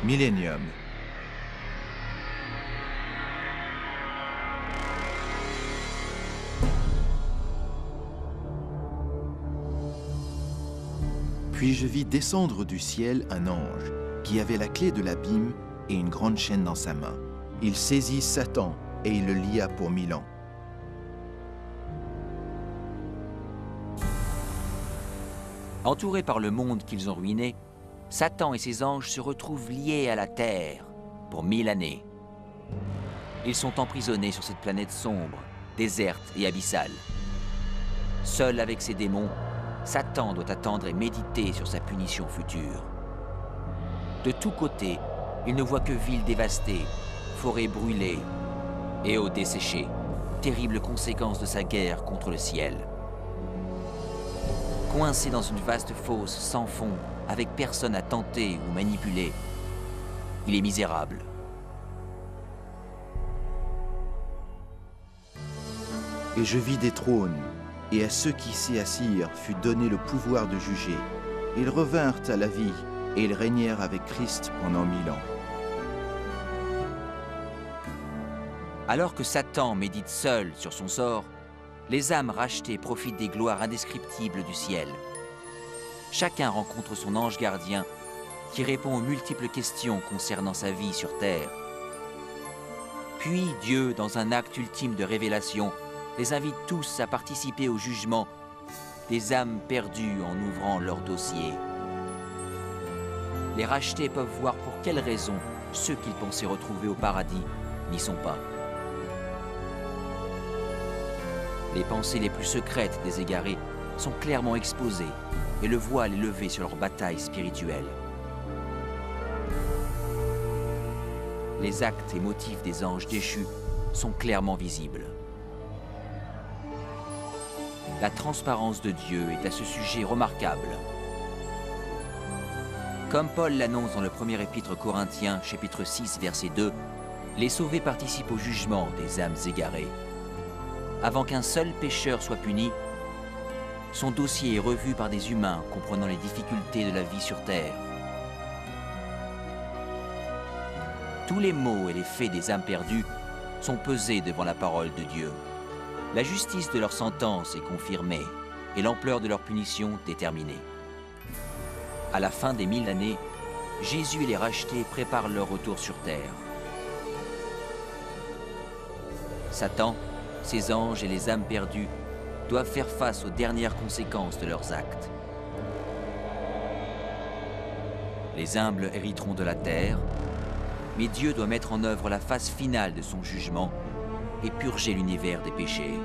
Millennium. Puis je vis descendre du ciel un ange qui avait la clé de l'abîme et une grande chaîne dans sa main. Il saisit Satan et il le lia pour 1000 ans. Entourés par le monde qu'ils ont ruiné, Satan et ses anges se retrouvent liés à la terre pour 1000 années. Ils sont emprisonnés sur cette planète sombre, déserte et abyssale. Seul avec ses démons, Satan doit attendre et méditer sur sa punition future. De tous côtés, il ne voit que villes dévastées, forêts brûlées et eaux desséchées, terribles conséquences de sa guerre contre le ciel. Coincé dans une vaste fosse sans fond, avec personne à tenter ou manipuler, il est misérable. Et je vis des trônes, et à ceux qui s'y assirent fut donné le pouvoir de juger. Ils revinrent à la vie, et ils régnèrent avec Christ pendant 1000 ans. Alors que Satan médite seul sur son sort, les âmes rachetées profitent des gloires indescriptibles du ciel. Chacun rencontre son ange gardien qui répond aux multiples questions concernant sa vie sur terre. Puis Dieu, dans un acte ultime de révélation, les invite tous à participer au jugement des âmes perdues en ouvrant leur dossier. Les rachetés peuvent voir pour quelles raisons ceux qu'ils pensaient retrouver au paradis n'y sont pas. Les pensées les plus secrètes des égarés sont clairement exposées et le voile est levé sur leur bataille spirituelle. Les actes et motifs des anges déchus sont clairement visibles. La transparence de Dieu est à ce sujet remarquable. Comme Paul l'annonce dans le premier épître Corinthiens, chapitre 6, verset 2, les sauvés participent au jugement des âmes égarées. Avant qu'un seul pécheur soit puni, son dossier est revu par des humains comprenant les difficultés de la vie sur terre. Tous les maux et les faits des âmes perdues sont pesés devant la parole de Dieu. La justice de leur sentence est confirmée et l'ampleur de leur punition déterminée. À la fin des 1000 années, Jésus et les rachetés préparent leur retour sur terre. Satan, ses anges et les âmes perdues doivent faire face aux dernières conséquences de leurs actes. Les humbles hériteront de la terre, mais Dieu doit mettre en œuvre la phase finale de son jugement et purger l'univers des péchés.